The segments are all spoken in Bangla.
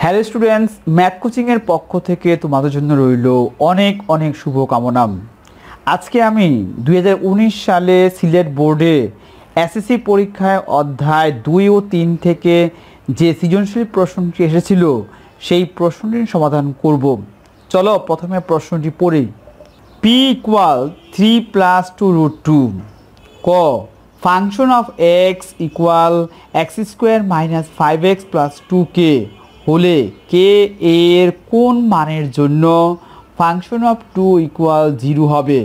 হ্যালো স্টুডেন্টস, ম্যাথ কোচিংয়ের পক্ষ থেকে তোমাদের জন্য রইল অনেক অনেক শুভকামনা। আজকে আমি 2019 সালে সিলেট বোর্ডে এসএসসি পরীক্ষায় অধ্যায় 2 ও 3 থেকে যে সৃজনশীল প্রশ্নটি এসেছিল সেই প্রশ্নটির সমাধান করব। চলো প্রথমে প্রশ্নটি পড়ি। p equal 3 + 2√2। ক function of x equal x² - 5x + 2k হলে কে এর কোন মানের জন্য ফাংশন অফ 2 ইকুয়াল 0 হবে?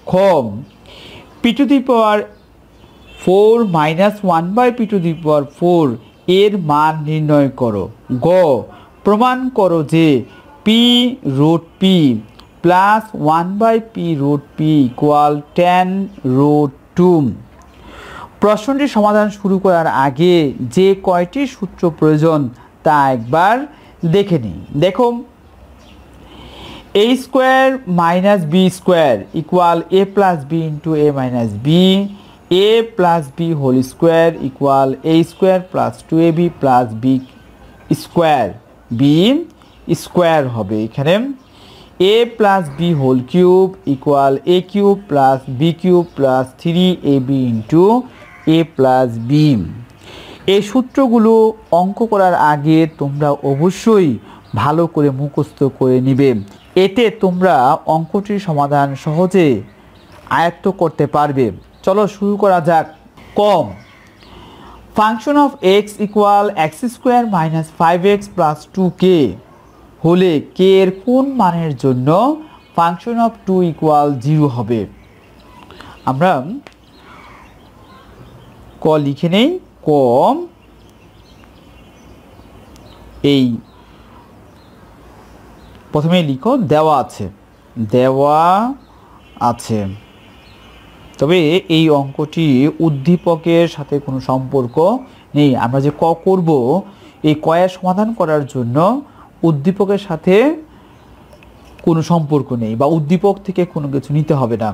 খ p⁴ - 1/p⁴ এর মান নির্ণয় করো। গ প্রমাণ করো যে p√p প্লাস 1/p√p ইকুয়াল 10√2। প্রশ্নটির সমাধান শুরু করার আগে যে কয়টি সূত্র প্রয়োজন তা একবার দেখে নিই। দেখো, a² - b² equal a + b * a - b, a + b whole equal a² + 2ab + b², b² হবে এখানে। a + b whole equal a³ + b³ + 3ab * a + b। এই সূত্রগুলো অঙ্ক করার আগে তোমরা অবশ্যই ভালো করে মুখস্থ করে নিবে, এতে তোমরা অঙ্কটির সমাধান সহজে আয়ত্ত করতে পারবে। চলো শুরু করা যাক। ক function of x equal x² - 5x + 2k হলে k এর কোন মানের জন্য ফাংশন অফ 2 ইকুয়াল 0 হবে? আমরা ক লিখে নেই। ক এই প্রথমে লিখো দেওয়া আছে, তবে এই অঙ্কটি উদ্দীপকের সাথে কোনো সম্পর্ক নেই। আমরা যে ক করব, এই কয়ের সমাধান করার জন্য উদ্দীপকের সাথে কোনো সম্পর্ক নেই বা উদ্দীপক থেকে কোনো কিছু নিতে হবে না।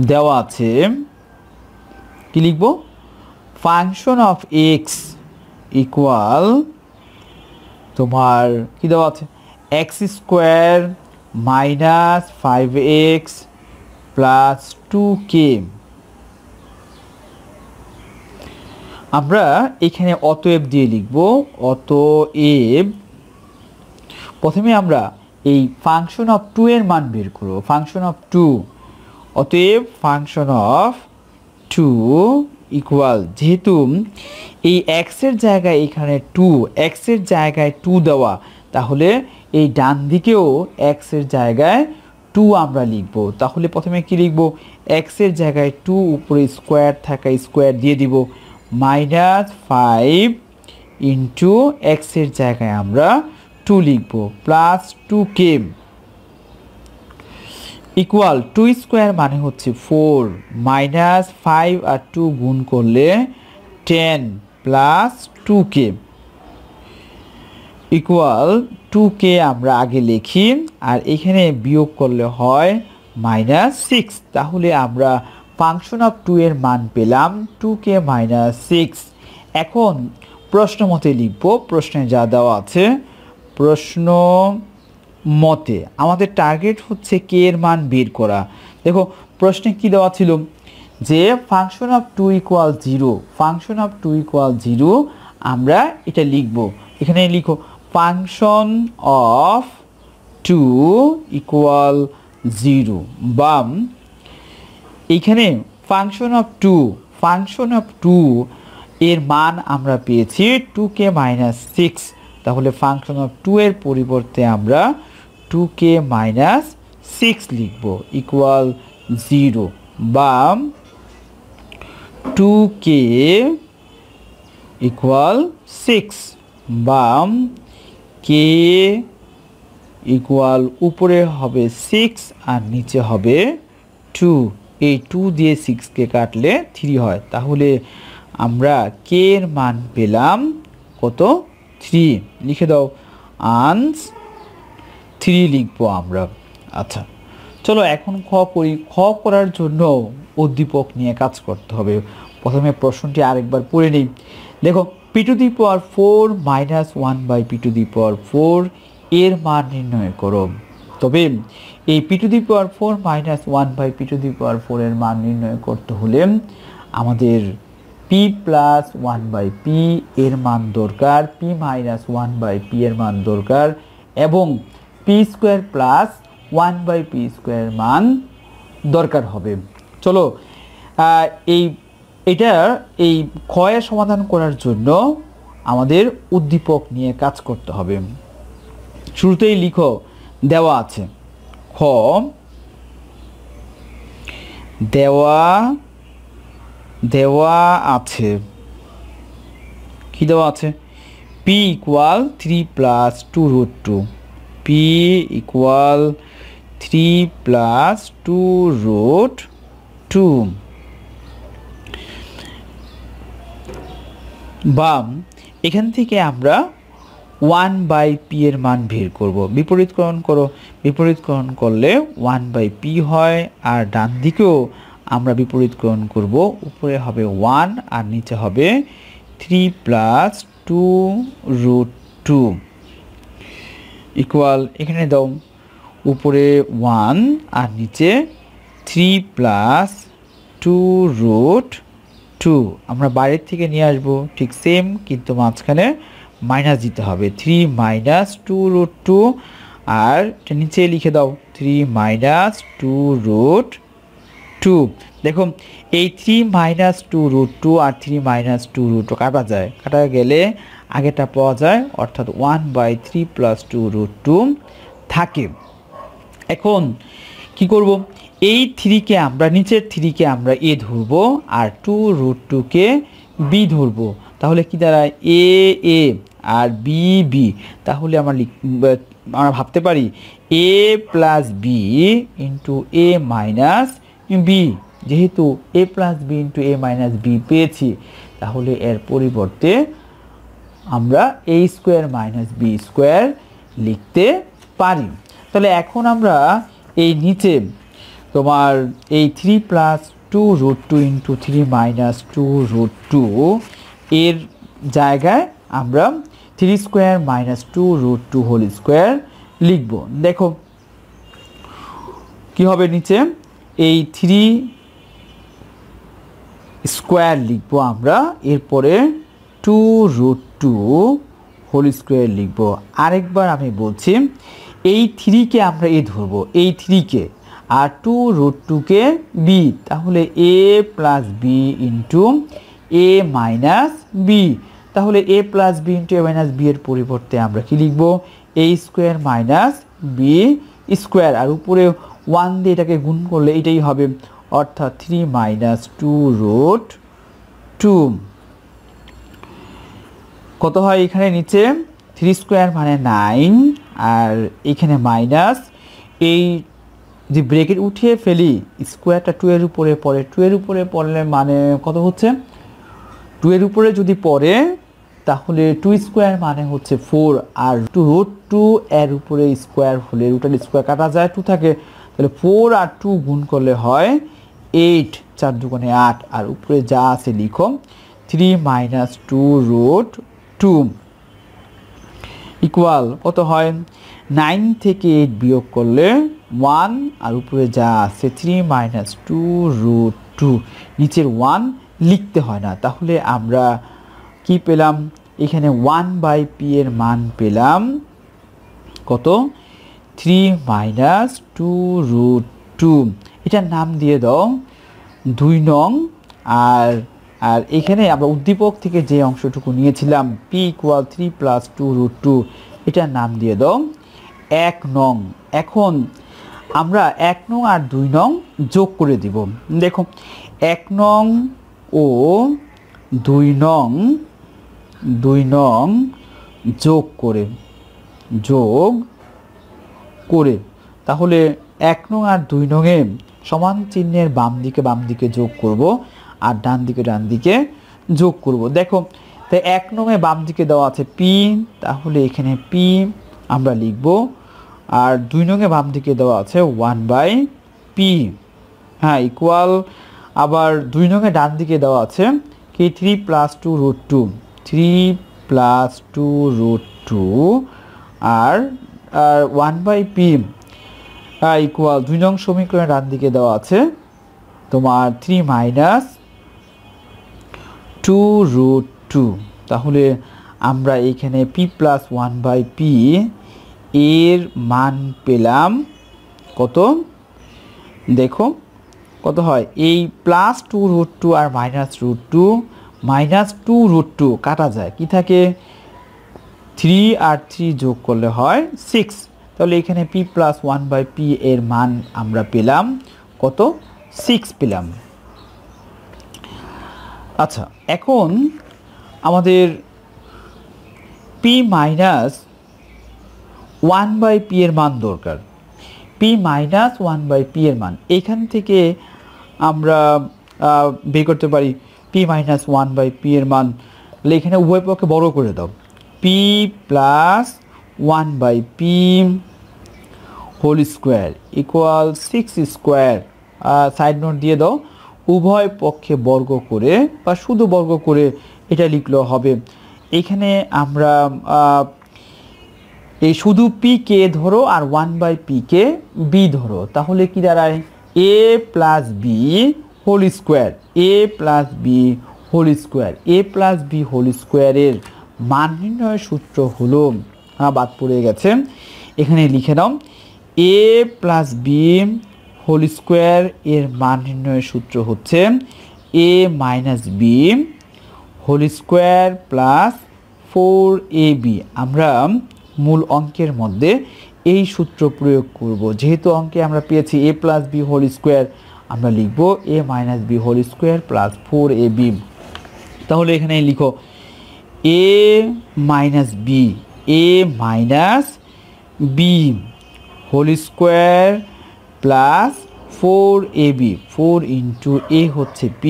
দেওয়া আছে, কি লিখব? ফাংশন অফ এক্স ইকুয়াল তোমার কি দেওয়া আছে? x² - 5x + 2k। আমরা এখানে অতএব দিয়ে লিখব। অতএব প্রথমে আমরা এই ফাংশন অফ 2 এর মান বের করব। ফাংশন অফ 2, অতএব ফাংশন অফ 2 ইকুয়াল, যেহেতু এই x এর জায়গায় এখানে 2, x এর জায়গায় 2 দেওয়া, তাহলে এই ডান দিকেও x এর জায়গায় 2 আমরা লিখব। তাহলে প্রথমে কি লিখব? x এর জায়গায় 2, উপরে স্কোয়ার থাকা স্কোয়ার দিয়ে দিব, -5 * x এর জায়গায় আমরা 2 লিখব, প্লাস 2k ইকুয়াল 2² মানে হচ্ছে 4, -5 আর 2 গুণ করলে 10 প্লাস 2k ইকুয়াল 2k আমরা আগে লিখি, আর এখানে বিয়োগ করলে হয় -6। তাহলে আমরা ফাংশন অফ 2 এর মান পেলাম 2k - 6। এখন প্রশ্ন মতে লিখব, প্রশ্নে যা দেওয়া আছে। প্রশ্ন মতে আমাদের টার্গেট হচ্ছে k এর মান বের করা। দেখো প্রশ্নে কি দেওয়া ছিল যে function of 2 equal 0, function of 2 equal 0। আমরা এটা লিখব, এখানে লিখো ফাংশন অফ 2 ইকুয়াল 0, বা এইখানে ফাংশন অফ 2 এর মান আমরা পেয়েছি 2k - 6। তাহলে ফাংশন অফ 2 এর পরিবর্তে আমরা 2k - 6 লিখব, ইকুয়াল 0, বা 2k ইকুয়াল 6, বা k ইকুয়াল উপরে হবে 6 আর নিচে হবে 2। এই 2 দিয়ে 6কে কাটলে 3 হয়। তাহলে আমরা k এর মান পেলাম কত? 3। লিখে দাও, আনস 3 লিখবো আমরা। আচ্ছা চলো এখন খ করি। খ করার জন্য উদ্দীপক নিয়ে কাজ করতে হবে। প্রথমে প্রশ্নটি আরেকবার পড়ে নিই। দেখো p to the power 4 minus 1 by p to the power 4 এর মান নির্ণয় করো। তবে এই p to the power 4 minus 1 by p to the power 4 এর মান নির্ণয় করতে হলে আমাদের পি প্লাস 1 বাই পি এর মান দরকার, পি মাইনাস 1 বাই পি এর মান দরকার, এবং P square plus 1 by P square মান দরকার হবে। চলো এই ক্ষয়ের সমাধান করার জন্য আমাদের উদ্দীপক নিয়ে কাজ করতে হবে। শুরুতেই লিখো, দেওয়া আছে খ, দেওয়া আছে, কি দেওয়া আছে? P equal 3 plus 2 root 2, P equal 3 plus 2 root 2। বাম এখান থেকে আমরা 1 বাই পি এর মান বের করব। বিপরীতকরণ করো, বিপরীতকরণ করলে 1 বাই পি হয়, আর ডান দিকেও আমরা বিপরীতকরণ করব, উপরে হবে 1 আর নিচে হবে 3 প্লাস 2 রুট 2 ইকুয়াল, এখানে দাও উপরে 1 আর নিচে 3 প্লাস 2 রুট 2। আমরা বাইরের থেকে নিয়ে আসবো ঠিক সেম, কিন্তু মাঝখানে মাইনাস দিতে হবে, 3 মাইনাস 2 রুট 2, আর নিচে লিখে দাও 3 মাইনাস 2 রুট 2। দেখো এই 3 মাইনাস 2 রুট 2 আর 3 মাইনাস 2 রুট 2 কাটা যায়, কাটা গেলে আগেটা পাওয়া যায়, অর্থাৎ 1 বাই 3 প্লাস 2 রুট 2 থাকে। এখন কি করব? এই 3কে আমরা নিচের 3কে আমরা এ ধরবো, আর 2 রুট 2কে বি ধরবো। তাহলে কি দাঁড়ায়? এ এ আর বি বি। তাহলে আমরা ভাবতে পারি এ plus b into a minus B. যেহেতু এ plus b into a minus B পেয়েছি, তাহলে এর পরিবর্তে আমরা এ স্কোয়ার মাইনাস বি স্কোয়ার লিখতে পারি। তাহলে এখন আমরা এই নিচে তোমার এই 3 plus 2 root 2 into 3 minus 2 root 2 এর জায়গায় আমরা 3 square minus 2 root 2 whole square লিখব। দেখো কি হবে, নিচে এই 3 স্কোয়ার লিখবো আমরা, এরপরে 2 রুট 2 হোল স্কোয়ার লিখবো। আরেকবার আমি বলছি, এই 3কে আমরা এ ধরবো, এই 3কে, আর 2 রুট 2কে বি। তাহলে a plus b into a minus b. তাহলে a plus b into a minus b এর পরিবর্তে আমরা কি লিখবো? A square minus b square, আর উপরে 1 দিয়ে এটাকে গুণ করলে এটাই হবে, অর্থাৎ 3 মাইনাস 2 রুট 2 কত হয়? এখানে নিচে 3 স্কোয়ার মানে 9, আর এখানে মাইনাস, এই যে ব্রেকেট উঠিয়ে ফেলি, স্কোয়ারটা 2 এর উপরে পড়ে, 2 এর উপরে পড়লে মানে কত হচ্ছে? 2 এর উপরে যদি পড়ে তাহলে 2 স্কোয়ার মানে হচ্ছে 4, আর 2 রুট 2 এর উপরে স্কোয়ার হলে রুটের স্কোয়ার কাটা যায়, 2 থাকে, তাহলে 4 আর 2 গুণ করলে হয় 8, 4 দুগুণে 8, আর উপরে যা আছে লিখো 3 মাইনাস 2 রুট 2 ইকুয়াল কত হয়? 9 থেকে 8 বিয়োগ করলে 1, আর উপরে যা আছে 3 মাইনাস 2 রুট 2, নিচের 1 লিখতে হয় না। তাহলে আমরা কি পেলাম? এখানে 1 বাই পি এর মান পেলাম কত? 3 মাইনাস 2 রুট 2। এটার নাম দিয়ে দাও 2 নং। আর এখানে আমরা উদ্দীপক থেকে যে অংশটুকু নিয়েছিলাম পি ইকুয়াল 3 প্লাস 2 রুট 2, এটার নাম দিয়ে দাও 1 নং। এখন আমরা 1 নং আর 2 নং যোগ করে দিব। দেখো 1 নং ও 2 নং যোগ করে তাহলে 1 নং আর 2 নংয়ে সমান চিহ্নের বাম দিকে যোগ করব, আর ডান দিকে যোগ করব। দেখো তাই 1 নংয়ে বাম দিকে দেওয়া আছে পি, তাহলে এখানে পি আমরা লিখব, আর 2 নংয়ে বাম দিকে দেওয়া আছে 1 বাই পি, হ্যাঁ, ইকুয়াল। আবার 2 নংয়ে ডান দিকে দেওয়া আছে কি 3 প্লাস 2 রুট 2, 3 প্লাস 2 রুট 2 আর 1/p ইকুয়াল 2 নং সমীকরণের ডান দিকে দেওয়া আছে তোমার 3 মাইনাস 2 রুট 2। তাহলে আমরা এখানে p প্লাস 1/p এর মান পেলাম কত? দেখো কত হয়, এই প্লাস 2 রুট 2 আর মাইনাস রুট 2, মাইনাস 2 রুট 2 কাটা যায়, কি থাকে 3 আর 3 যোগ করলে হয় 6। তাহলে এখানে p প্লাস 1/p এর মান আমরা পেলাম কত? 6 পেলাম। আচ্ছা, এখন আমাদের p মাইনাস 1/p এর মান দরকার। p মাইনাস 1/p এর মান এখান থেকে আমরা বের করতে পারি। p মাইনাস 1/p এর মান এখানে উভয় পক্ষে বড় করে দাও, p plus 1/p whole square equal 6 square. Side note দিয়ে দাও, উভয় পক্ষে বর্গ করে বা শুধু বর্গ করে এটা লিখলেও হবে। এখানে আমরা এই শুধু p কে ধরো আর 1/p কে b ধরো, তাহলে কি দাঁড়ায় a plus b whole square, a plus b whole square. a plus b whole স্কোয়ারের মান নির্ণয়ের সূত্র হলো, বাদ পড়ে গেছে, এখানে লিখে নাও, a plus b whole square এর মান নির্ণয়ের সূত্র হচ্ছে a minus b whole square plus 4ab। আমরা মূল অঙ্কের মধ্যে এই সূত্র প্রয়োগ করব। যেহেতু অঙ্কে আমরা পেয়েছি a plus b whole square, আমরা লিখব a minus b whole square plus 4ab। তাহলে এখানে লিখো a minus b whole square plus 4ab। 4 into a হচ্ছে p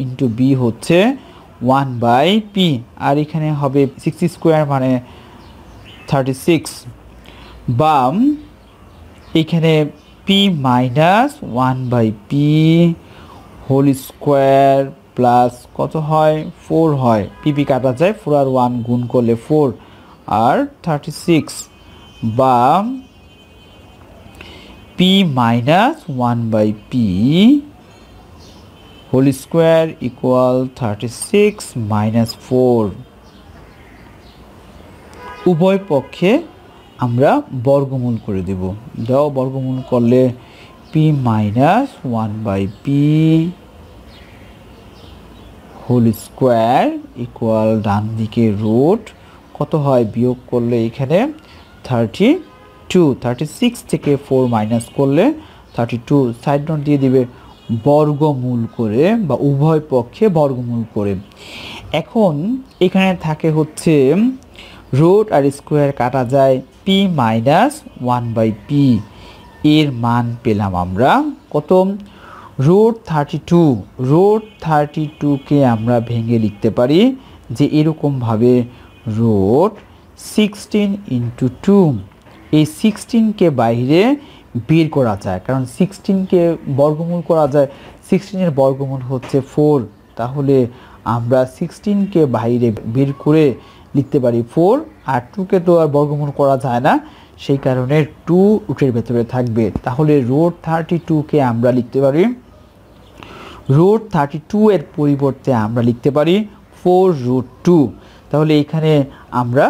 ইন্টু b হচ্ছে 1/p, আর এখানে হবে 6 স্কোয়ার মানে 36, বা এখানে p minus 1/p whole square plus কত হয় 4 হয়, p কাটা যায়, 4 আর 1 গুণ করলে 4 আর 36, বা p minus 1/p whole square equal 36 minus 4। উভয় পক্ষে আমরা বর্গমূল করে দেব। দাও বর্গমূল করলে p minus 1/p whole square equal ডান দিকে রুট কত হয় বিয়োগ করলে এখানে 32, 36 থেকে 4 মাইনাস করলে 32, সাইড নোট দিয়ে দিবে বর্গমূল করে বা উভয় পক্ষে বর্গমূল করে। এখন এখানে থাকে হচ্ছে রুট আর স্কোয়ার কাটা যায়, p মাইনাস 1/p এর মান পেলাম আমরা কত? রুট 32। রুট 32কে আমরা ভেঙে লিখতে পারি যে এরকমভাবে রুট 16 ইন্টু 2। এই 16কে বাইরে বের করা যায়, কারণ 16কে বর্গমূল করা যায়, 16 বর্গমূল হচ্ছে 4। তাহলে আমরা 16কে বাইরে বের করে লিখতে পারি 4, আর 2কে তো আর বর্গমূল করা যায় না, সেই কারণে 2 রুটের ভেতরে থাকবে। তাহলে রুট 32কে আমরা লিখতে পারি, রুট 32 এর পরিবর্তে আমরা লিখতে পারি 4 রুট 2। তাহলে এখানে আমরা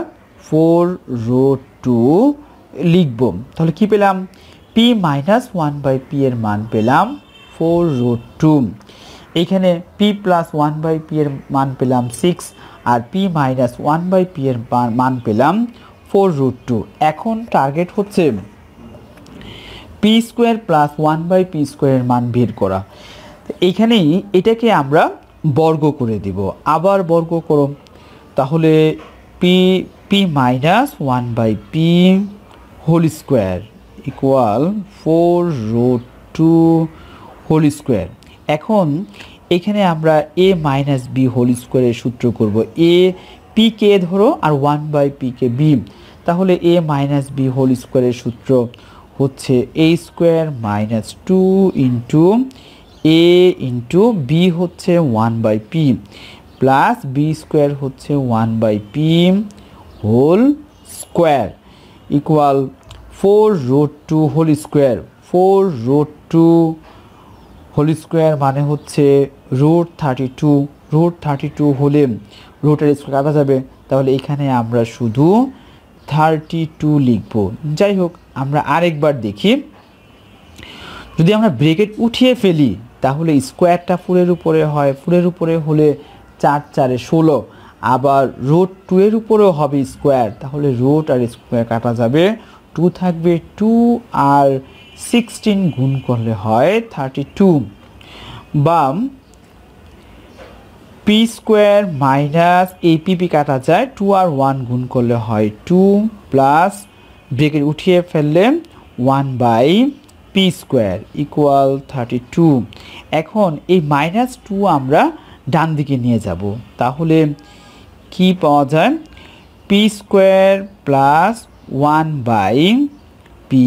4 রুট 2 লিখব। তাহলে কি পেলাম? p মাইনাস 1/p এর মান পেলাম 4 রুট 2। এখানে p প্লাস 1/p এর মান পেলাম 6, আর p মাইনাস 1/p এর মান পেলাম 4 রুট 2। এখন টার্গেট হচ্ছে p স্কোয়ার প্লাস 1/p স্কোয়ারের মান বের করা। এইখানেই এটাকে আমরা বর্গ করে দিব, আবার বর্গ করো, তাহলে p minus 1/p whole square equal 4 root 2 whole square. এখন এখানে আমরা a মাইনাস b হোল স্কোয়ারের সূত্র করব। a p কে ধরো আর 1/p কে b, তাহলে a মাইনাস b হোল স্কোয়ারের সূত্র হচ্ছে a square minus 2 into a into b হচ্ছে 1/p প্লাস বি স্কোয়ার হচ্ছে 1/p whole square equal 4√2 whole square. 4√2 whole square মানে হচ্ছে √32। √32 হলে রুটের স্কোয়ার কাটা যাবে, তাহলে এখানে আমরা শুধু 32 লিখব। যাই হোক, আমরা আরেকবার দেখি। যদি আমরা ব্রেকেট উঠিয়ে ফেলি তাহলে স্কোয়ারটা 4-এর উপরে হয়, 4-এর উপরে হলে 4 4 16, আবার √2 এর উপরেও হবে স্কোয়ার, তাহলে রুট আর স্কোয়ার কাটা যাবে, 2 থাকবে, 2 আর 16 গুণ করলে হয় 32। বা পি স্কোয়ার মাইনাস এই পিপি কাটা যায়, 2 আর 1 গুণ করলে হয় 2 প্লাস ব্রেকেট উঠিয়ে ফেললে 1/পি স্কোয়ার ইকুয়াল 32। এখন এই -2 আমরা ডান দিকে নিয়ে যাব, তাহলে কি পাওয়া যায়? পি স্কোয়ার প্লাস 1/পি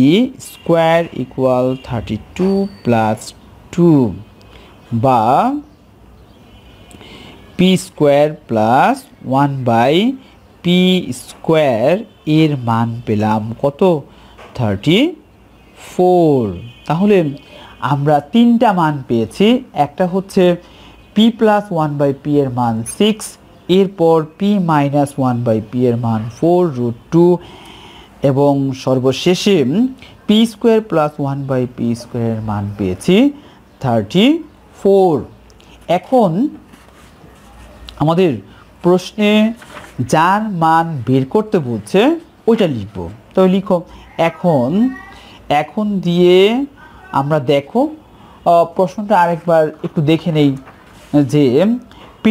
স্কোয়ার ইকুয়াল 32 প্লাস 2, বা পি স্কোয়ার প্লাস 1/পি স্কোয়ার এর মান পেলাম কত? 34। তাহলে আমরা তিনটা মান পেয়েছি। একটা হচ্ছে পি প্লাস 1/পি এর মান 6, এরপর পি মাইনাস 1/পি এর মান 4√2, এবং সর্বশেষে পি স্কোয়ার প্লাস 1/পি স্কোয়ারের মান পেয়েছি 34। এখন আমাদের প্রশ্নে যার মান বের করতে বলছে ওইটা লিখব। তো লিখো এখন দিয়ে আমরা দেখো প্রশ্নটা আরেকবার একটু দেখে নেই যে p⁴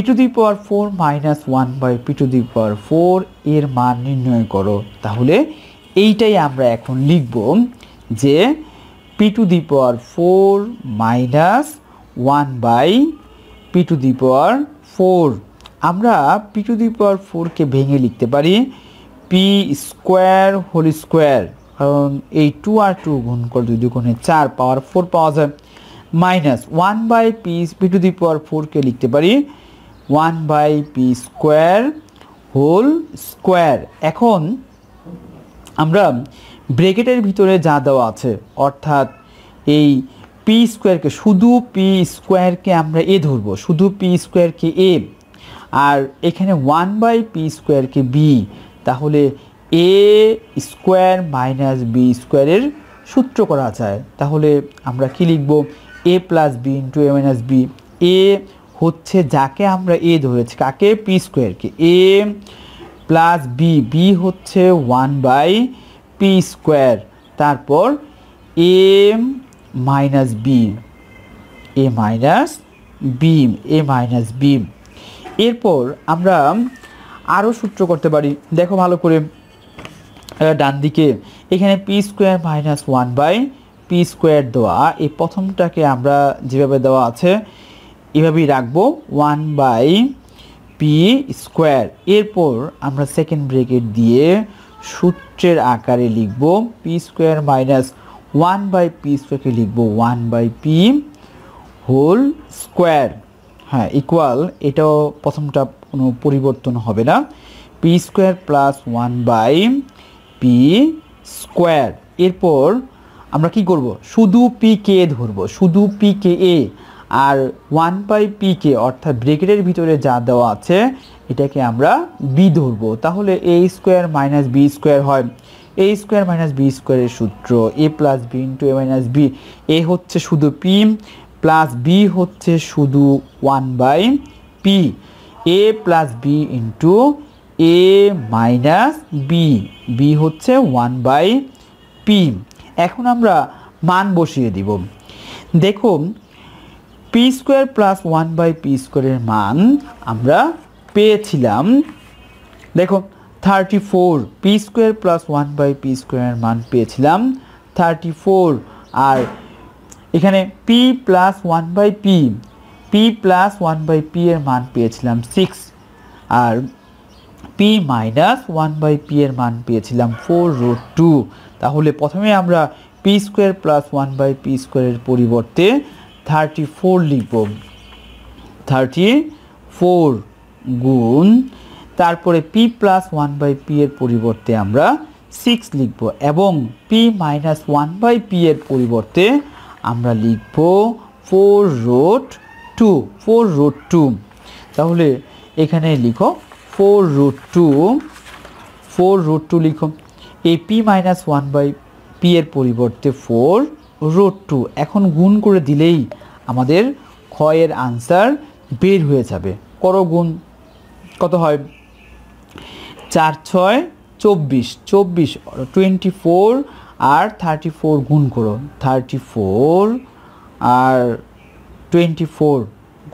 মাইনাস 1/p⁴ এর মান নির্ণয় করো। তাহলে এইটাই আমরা এখন লিখব যে p⁴ মাইনাস 1/p⁴। আমরা p⁴কে ভেঙে লিখতে পারি পি স্কোয়ার হোল স্কোয়ার, কারণ এই 2 আর 2 গুণ করে 2 দুগুণে 4 পাওয়ার 4 পাওয়া যায়, মাইনাস 1/p⁴কে লিখতে পারি 1/পি স্কোয়ার হোল স্কোয়ার। এখন আমরা ব্রেকেটের ভিতরে যা দেওয়া আছে, অর্থাৎ এই পি স্কোয়ারকে, শুধু পি স্কোয়ারকে আমরা এ ধরবো, শুধু পি স্কোয়ারকে এ, আর এখানে 1/পি স্কোয়ারকে বি, তাহলে এ স্কোয়ার মাইনাস বি স্কোয়ারের সূত্র করা যায়। তাহলে আমরা কি লিখব? এ plus b into a minus B. এ হচ্ছে যাকে আমরা এ ধরেছি, কাকে? পি স্কোয়ারকে। এ প্লাস বি, বি হচ্ছে 1/পি স্কোয়ার, তারপর এ মাইনাস বি, এ মাইনাস বি, এ মাইনাস বি। এরপর আমরা আরও সূত্র করতে পারি, দেখো ভালো করে ডান দিকে, এখানে পি স্কোয়ার মাইনাস 1/পি স্কোয়ার দেওয়া, এই প্রথমটাকে আমরা যেভাবে দেওয়া আছে এভাবেই রাখবো, 1/পি স্কোয়ার। এরপর আমরা সেকেন্ড ব্রেকেট দিয়ে সূত্রের আকারে লিখব পি স্কোয়ার মাইনাস 1/পি স্কোয়ারকে লিখব 1/পি হোল স্কোয়ার, হ্যাঁ, ইকুয়াল, এটাও প্রথমটা কোনো পরিবর্তন হবে না, পি স্কোয়ার প্লাস 1/পি স্কোয়ার। এরপর আমরা কি করব? শুধু পি কে ধরবো, শুধু পি কে এ, আর 1/পি কে অর্থাৎ ব্রেকেটের ভিতরে যা দেওয়া আছে এটাকে আমরা বি ধরবো। তাহলে এ স্কোয়ার মাইনাস বি স্কোয়ার হয়, এ স্কোয়ার মাইনাস বি স্কোয়ারের সূত্র এ plus b into a minus B. এ হচ্ছে শুধু পি, প্লাস বি হচ্ছে শুধু 1/পি, এ plus b into a minus B, B হচ্ছে 1/পি। এখন আমরা মান বসিয়ে দিব। দেখো পি স্কোয়ার প্লাস 1/পি স্কোয়ারের মান আমরা পেয়েছিলাম, দেখো 34, পি স্কোয়ার প্লাস 1/পি স্কোয়ারের মান পেয়েছিলাম 34, আর এখানে পি প্লাস 1/পি, পি প্লাস 1/পি এর মান পেয়েছিলাম 6, আর পি মাইনাস 1/পি এর মান পেয়েছিলাম 4√2। তাহলে প্রথমে আমরা পি স্কোয়ার প্লাস 1/পি স্কোয়ারের পরিবর্তে 34 লিখব, 34 গুণ তারপরে পি প্লাস 1/p এর পরিবর্তে আমরা 6 লিখব এবং p মাইনাস 1/p এর পরিবর্তে আমরা লিখব 4√2 তাহলে এখানে লিখো 4√2 লিখো এই p মাইনাস 1/p এর পরিবর্তে 4√2 এখন গুণ করে দিলেই আমাদের ক্ষয়ের আনসার বের হয়ে যাবে। করো গুণ, কত হয় 4 6 24 24 আর 34 গুণ করো 34 আর 24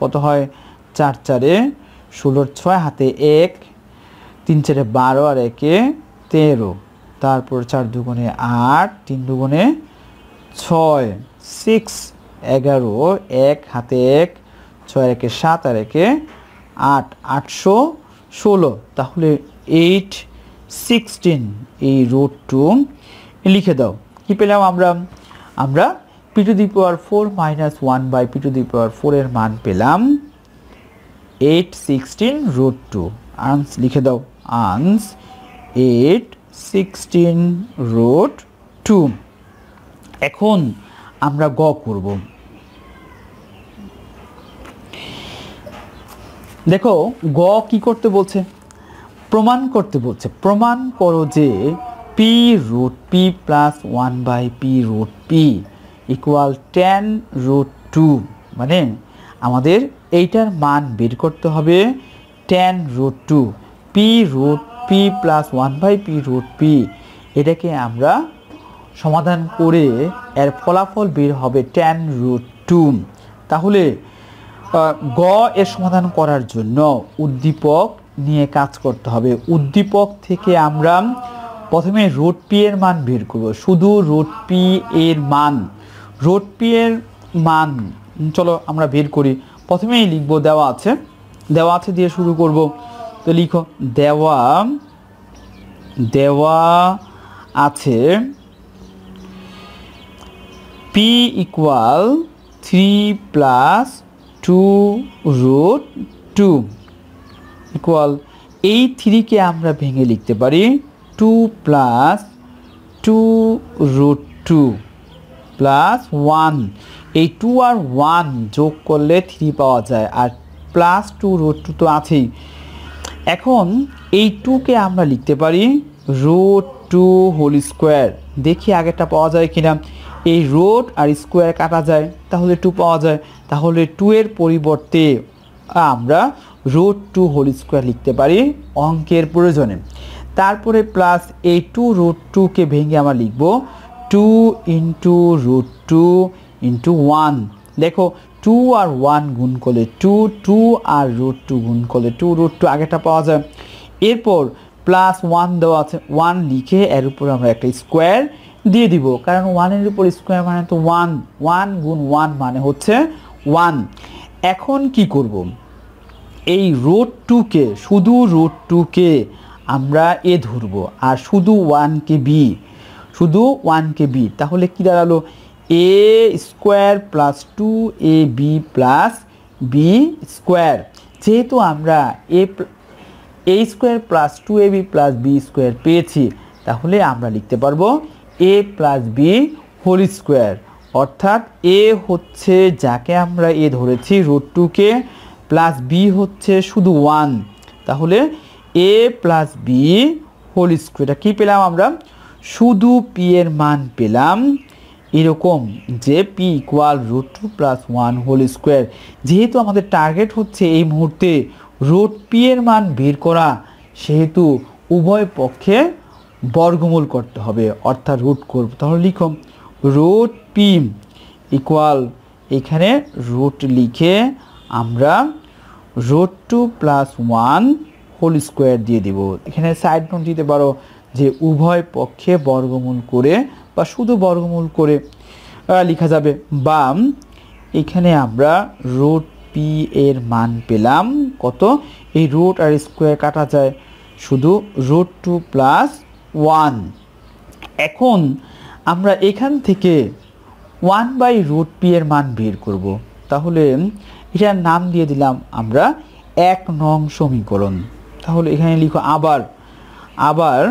কত হয় 4 4 16 6 হাতে 1 3 4 12 আর 1 13 তারপর 4 দুগুণে 8 3 দুগুণে 6 6 11 1 হাতে 1 6 আর 1 7 আর 1 8 816 তাহলে 816 এই √2 লিখে দাও। কি পেলাম আমরা p⁴ মাইনাস 1/p⁴ এর মান পেলাম 816√2 আনস লিখে দাও আনস 816√2। এখন আমরা গ করব। দেখো গ কি করতে বলছে, প্রমাণ করতে বলছে। প্রমাণ করো যে p√p প্লাস 1/p√p ইকুয়াল 10√2 মানে আমাদের এইটার মান বের করতে হবে 10√2 p√p প্লাস 1/p√p এটাকে আমরা সমাধান করে এর ফলাফল বের হবে 10√2। তাহলে গ এর সমাধান করার জন্য উদ্দীপক নিয়ে কাজ করতে হবে। উদ্দীপক থেকে আমরা প্রথমে √p এর মান বের করব, শুধু √p এর মান চলো আমরা বের করি। প্রথমেই লিখব দেওয়া আছে দিয়ে শুরু করব। তো লিখো দেওয়া আছে p ইকুয়াল 3 প্লাস 2√2 ইকুয়াল এই 3 কে আমরা ভেঙে লিখতে পারি 2 প্লাস 2√2 প্লাস 1 এই 2 আর 1 যোগ করলে 3 পাওয়া যায় আর প্লাস 2√2 তো আছেই। এখন এই 2 কে আমরা লিখতে পারি √2 হোল স্কোয়ার। দেখি আগেরটা পাওয়া যায় কিনা। এই রুট আর স্কোয়ার কাটা যায় তাহলে 2 পাওয়া যায়। তাহলে 2 এর পরিবর্তে আমরা √2 হোল স্কোয়ার লিখতে পারি অঙ্কের প্রয়োজনে। তারপরে প্লাস এই 2√2 কে ভেঙে আমরা লিখব 2 ইন্টু √2 ইন্টু 1। দেখো 2 আর 1 গুণ করলে 2 আর √2 গুণ করলে 2√2 আগেটা পাওয়া যায়। এরপর প্লাস 1 দেওয়া আছে 1 লিখে এর উপর আমরা একটা স্কোয়ার দিয়ে দিব, কারণ 1 এর উপর স্কোয়ার মানে তো 1 গুণ 1 মানে হচ্ছে 1। এখন কি করব, এই √2 কে শুধু √2 কে আমরা এ ধরব আর শুধু 1 কে বি। তাহলে কি দাঁড়ালো a square plus 2ab plus b square. যেহেতু আমরা a square plus 2ab plus b square পেয়েছি তাহলে আমরা লিখতে পারবো a plus b whole square. অর্থাৎ a হচ্ছে যাকে আমরা এ ধরেছি √2 কে, প্লাস বি হচ্ছে শুধু 1। তাহলে a plus b whole square. কি পেলাম আমরা? শুধু p এর মান পেলাম এরকম যে p equal √2 plus 1 whole square. যেহেতু আমাদের টার্গেট হচ্ছে এই মুহূর্তে √p এর মান বের করা, সেহেতু উভয় পক্ষে বর্গমূল করতে হবে, অর্থাৎ রুট করব। তাহলে লিখো √p ইকুয়াল এখানে রুট লিখে আমরা √2 প্লাস 1 হোল স্কোয়ার দিয়ে দিব। এখানে সাইড নোট দিতে পারো যে উভয় পক্ষে বর্গমূল করে বা শুধু বর্গমূল করে লেখা যাবে। বা এখানে আমরা √p এর মান পেলাম কত, এই রুট আর স্কোয়ার কাটা যায়, শুধু √2 প্লাস 1। এখন আমরা এখান থেকে 1/√p এর মান বের করব। তাহলে এটার নাম দিয়ে দিলাম আমরা 1 নং সমীকরণ। তাহলে এখানে লিখো আবার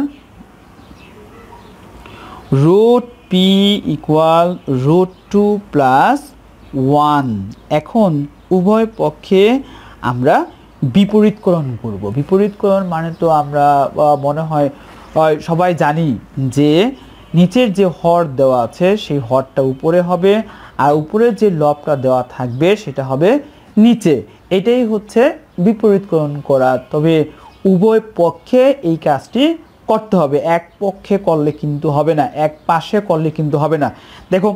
রুট পি ইকুয়াল √2 প্লাস 1। এখন উভয় পক্ষে আমরা বিপরীতকরণ করব। বিপরীতকরণ মানে তো আমরা মনে হয় সবাই জানি যে নিচের যে হর দেওয়া আছে সেই হরটা উপরে হবে, আর উপরে যে লবটা দেওয়া থাকবে সেটা হবে নিচে। এটাই হচ্ছে বিপরীতকরণ করা। তবে উভয় পক্ষে এই কাজটি করতে হবে, এক পক্ষে করলে কিন্তু হবে না, এক পাশে করলে কিন্তু হবে না। দেখো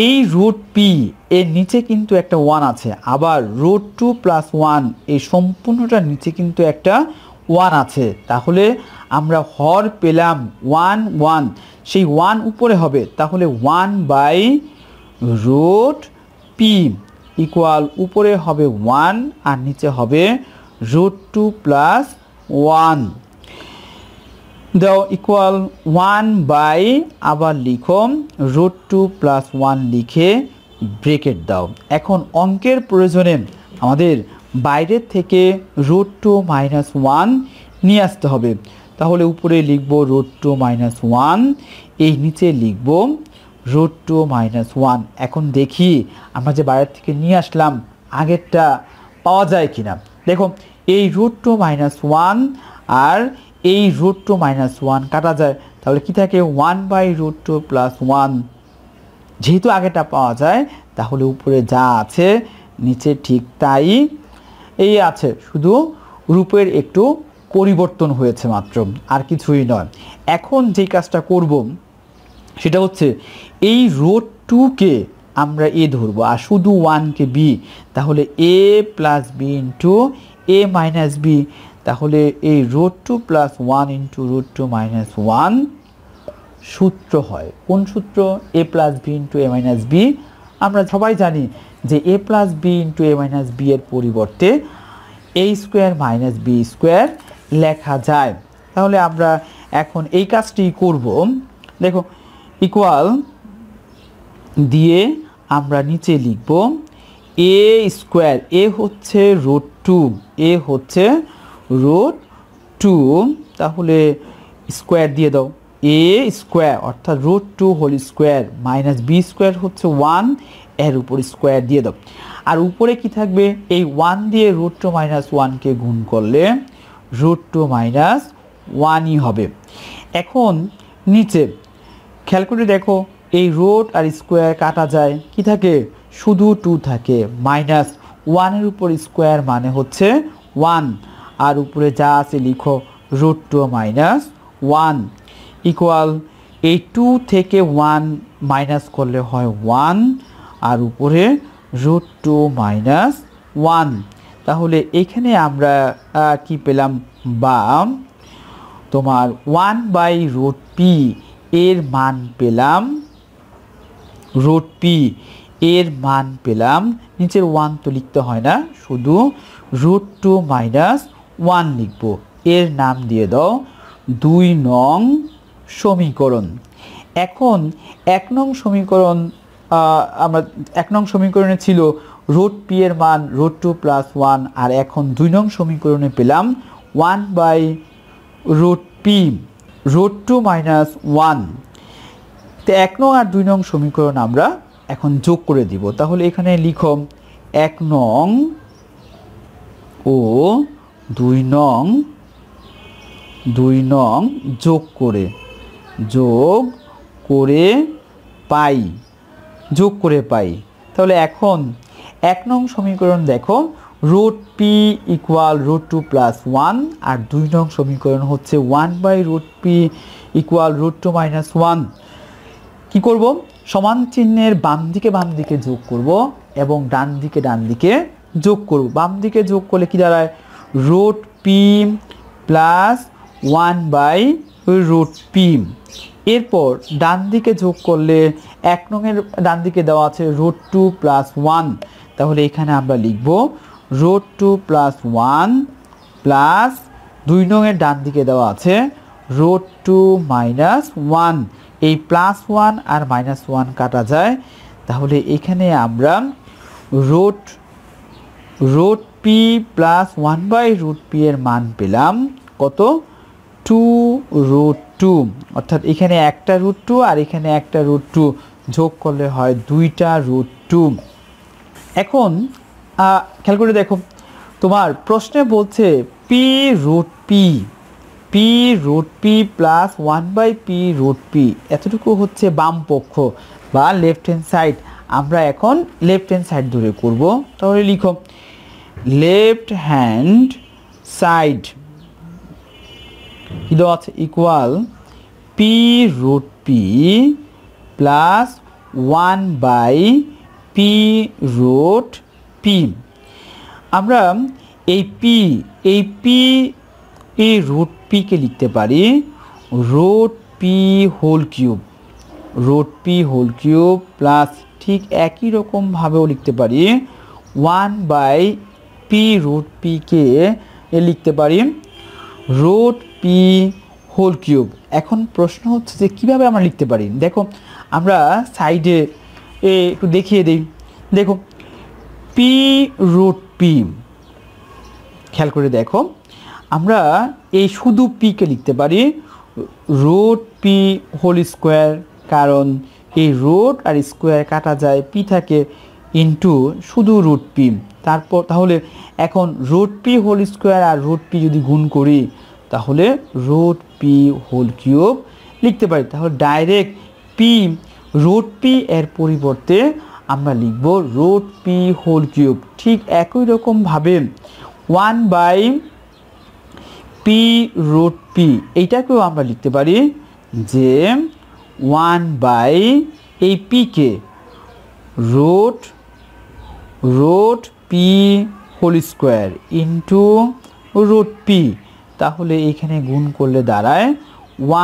এই রুট পি এর নিচে কিন্তু একটা 1 আছে, আবার √2 প্লাস 1 এই সম্পূর্ণটার নিচে কিন্তু একটা 1 আছে। তাহলে আমরা হর পেলাম 1 1, সেই 1 উপরে হবে, তাহলে 1/√p ইকুয়াল উপরে হবে 1 আর নিচে হবে √2 প্লাস 1 দাও ইকুয়াল 1 আবার লিখো √2 প্লাস 1 লিখে ব্রেকেট দাও। এখন অঙ্কের প্রয়োজনে আমাদের বাইরের থেকে √2 মাইনাস 1 নিয়ে আসতে হবে। তাহলে উপরে লিখব √2 মাইনাস 1, এই নিচে লিখব √2 মাইনাস 1। এখন দেখি আমরা যে বাইরের থেকে নিয়ে আসলাম আগেরটা পাওয়া যায় কিনা। দেখো এই √2 মাইনাস 1 আর এই √2 মাইনাস 1 কাটা যায়, তাহলে কি থাকে 1/√2 প্লাস 1। যেহেতু আগেটা পাওয়া যায় তাহলে উপরে যা আছে নিচে ঠিক তাই এই আছে, শুধু রূপের একটু পরিবর্তন হয়েছে মাত্র, আর কিছুই নয়। এখন যে কাজটা করব সেটা হচ্ছে এই √2কে আমরা এ ধরবো আর শুধু 1কে বি, তাহলে a plus b into a minus b. তাহলে এই √2 প্লাস 1 ইন্টু √2 মাইনাস 1 সূত্র হয়। কোন সূত্র? a plus b into a minus b. আমরা সবাই জানি যে a plus b into a minus b এর পরিবর্তে a square minus b square লেখা যায়। তাহলে আমরা এখন এই কাজটি করব। দেখো ইকুয়াল দিয়ে আমরা নিচে লিখব a স্কোয়ার, a হচ্ছে √2, a হচ্ছে √2, তাহলে স্কোয়ার দিয়ে দাও a স্কোয়ার অর্থাৎ √2 whole square minus b square হচ্ছে 1, এর উপর স্কোয়ার দিয়ে দাও। আর উপরে কি থাকবে? এই 1 দিয়ে √2 মাইনাস 1কে গুণ করলে √2 মাইনাস 1ই হবে। এখন নিচে খেয়াল করে দেখো এই রুট আর স্কোয়ার কাটা যায়, কি থাকে? শুধু 2 থাকে, মাইনাস 1 উপর স্কোয়ার মানে হচ্ছে 1, আর উপরে যা আছে লিখো √2 মাইনাস 1 ইকুয়াল এই 2 থেকে 1 মাইনাস করলে হয় 1, আর উপরে √2 মাইনাস 1। তাহলে এখানে আমরা কি পেলাম? বা তোমার 1/√p এর মান পেলাম, √p এর মান পেলাম। নিচের 1 তো লিখতে হয় না, শুধু √2 মাইনাস 1 লিখব। এর নাম দিয়ে দাও 2 নং সমীকরণ। এখন 1 নং সমীকরণ আমরা 1 নং সমীকরণে ছিল √p এর মান √2 প্লাস 1, আর এখন 2 নং সমীকরণে পেলাম 1/√p √2 মাইনাস 1। তো 1 নং আর 2 নং সমীকরণ আমরা এখন যোগ করে দিব। তাহলে এখানে লিখো 1 নং ও 2 নং যোগ করে পাই। তাহলে এখন 1 নং সমীকরণ দেখো √p ইকুয়াল √2 প্লাস 1, আর 2 নং সমীকরণ হচ্ছে 1/√p ইকুয়াল √2 মাইনাস 1। কি করব? সমান চিহ্নের বাম দিকে যোগ করব এবং ডান দিকে যোগ করব। বাম দিকে যোগ করলে কি দাঁড়ায়? √p plus 1/√p। এরপর ডান দিকে যোগ করলে 1 নংয়ের ডান দিকে দেওয়া আছে √2 প্লাস 1, তাহলে এখানে আমরা লিখব √2 প্লাস 1 প্লাস 2 নংয়ের ডান দিকে দেওয়া আছে √2 মাইনাস 1। এই প্লাস 1 আর মাইনাস 1 কাটা যায়, তাহলে এখানে আমরা রুট পি প্লাস 1/√p এর মান পেলাম কত 2√2, অর্থাৎ এখানে একটা √2 আর এখানে একটা √2 যোগ করলে হয় 2টা √2। এখন খেয়াল করে দেখো তোমার প্রশ্নে বলছে p√p প্লাস 1/p√p, এতটুকু হচ্ছে বাম পক্ষ বা লেফট হ্যান্ড সাইড। আমরা এখন লেফট হ্যান্ড সাইড ধরে করব, তাহলে লিখো লেফট হ্যান্ড সাইড কি দেওয়া আছে ইকুয়াল p√p প্লাস 1/p√p। আমরা এই √p কে লিখতে পারি √p হোল কিউব প্লাস ঠিক একই রকমভাবেও লিখতে পারি 1/p√p কে লিখতে পারি √p হোল কিউব। এখন প্রশ্ন হচ্ছে যে কীভাবে আমরা লিখতে পারি, দেখো আমরা সাইডে একটু দেখিয়ে দিই। দেখো p√p, খেয়াল করে দেখো আমরা এই শুধু p কে লিখতে পারি √p হোল স্কোয়ার, কারণ এই রুট আর স্কোয়ার কাটা যায়, p থাকে ইন্টু শুধু √p। তারপর তাহলে এখন √p হোল স্কোয়ার আর √p যদি গুণ করি তাহলে √p হোল কিউব লিখতে পারি। তাহলে ডাইরেক্ট √p এর পরিবর্তে আমরা লিখব √p হোল কিউব। ঠিক একই রকমভাবে 1/p√p এইটাকেও আমরা লিখতে পারি যে 1/ এই p কে √p whole square into √p, তাহলে এখানে গুণ করলে দাঁড়ায়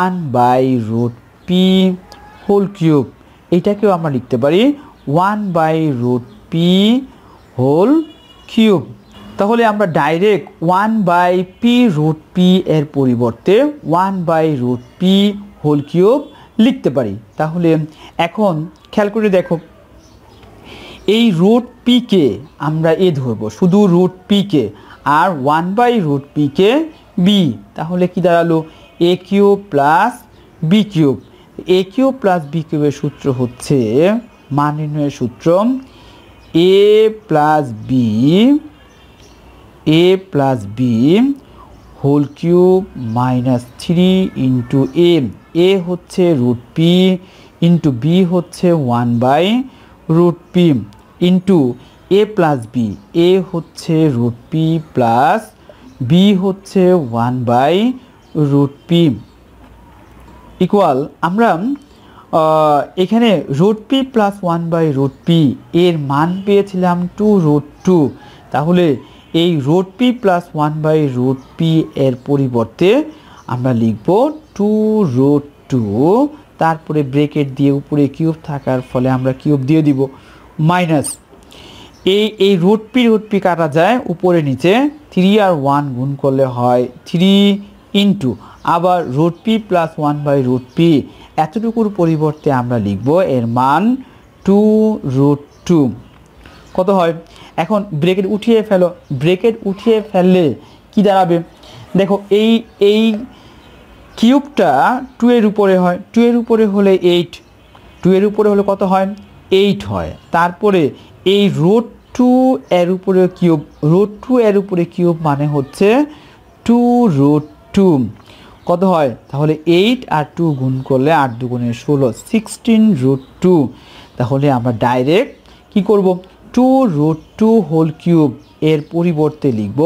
1/√p হোল কিউব। এইটাকেও আমরা লিখতে পারি 1/√p হোল কিউব। তাহলে আমরা ডাইরেক্ট 1/p√p এর পরিবর্তে 1/√p হোল কিউব লিখতে পারি। তাহলে এখন খেয়াল করে দেখো এই √p কে আমরা এ ধরবো, শুধু √p কে, আর 1/√p কে b, তাহলে কি দাঁড়ালো a cube plus b cube. a cube plus b কিউবের সূত্র হচ্ছে মান নির্ণয়ের সূত্র a plus b whole cube minus 3 into a হচ্ছে √p ইন্টু b হচ্ছে 1/√p into a plus b, a হচ্ছে √p প্লাস b হচ্ছে 1/√p ইকুয়াল আমরা এখানে √p প্লাস 1/√p এর মান পেয়েছিলাম 2√2। তাহলে এই √p প্লাস 1/√p এর পরিবর্তে আমরা লিখব 2√2, তারপরে ব্রেকেট দিয়ে উপরে কিউব থাকার ফলে আমরা কিউব দিয়ে দিব মাইনাস এই √p কাটা যায় উপরে নিচে, 3 আর 1 গুণ করলে হয় 3 ইন্টু আবার √p প্লাস 1/√p এতটুকুর পরিবর্তে আমরা লিখব এর মান 2√2 কত হয়। এখন ব্রেকেট উঠিয়ে ফেলো, ব্রেকেট উঠিয়ে ফেললে কি দাঁড়াবে দেখো এই কিউবটা 2 এর উপরে হয়, 2 এর উপরে হলে 8, 2 এর উপরে হলে কত হয় 8 হয়। তারপরে এই √2 এর উপরে কিউব, √2 এর উপরে কিউব মানে হচ্ছে 2√2 কত হয়, তাহলে 8 আর 2 গুণ করলে 8 দুগুণে 16, 16√2। তাহলে আমরা ডাইরেক্ট কি করব 2√2 হোল কিউব এর পরিবর্তে লিখব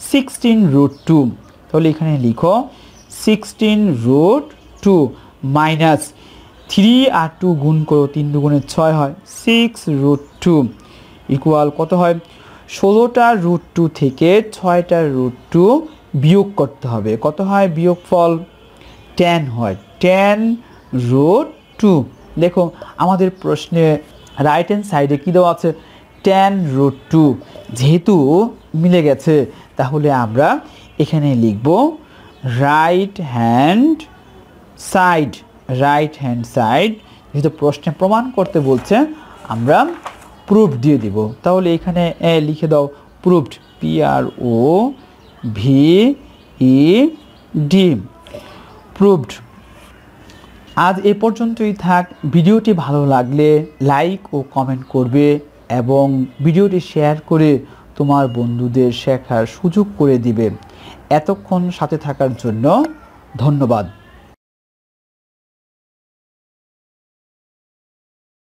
16√2। তাহলে এখানে লিখো 16√2 মাইনাস 3 আর 2 গুণ করো, 3 দুগুণে 6 হয়, 6√2 ইকুয়াল কত হয় 16টা √2 থেকে 6টা √2 বিয়োগ করতে হবে। কত হয় বিয়োগফল 10 হয়, 10√2। দেখো আমাদের প্রশ্নে রাইট হ্যান্ড সাইডে কী দেওয়া আছে 10√2, যেহেতু মিলে গেছে তাহলে আমরা এখানে লিখব রাইট হ্যান্ড সাইড। যেহেতু প্রশ্নে প্রমাণ করতে বলছে আমরা প্রুফ দিয়ে দিব, তাহলে এখানে লিখে দাও প্রুভড, PROVED, প্রুভড। আজ এ পর্যন্তই থাক। ভিডিওটি ভালো লাগলে লাইক ও কমেন্ট করবে এবং ভিডিওটি শেয়ার করে তোমার বন্ধুদের শেখার সুযোগ করে দিবে। এতক্ষণ সাথে থাকার জন্য ধন্যবাদ।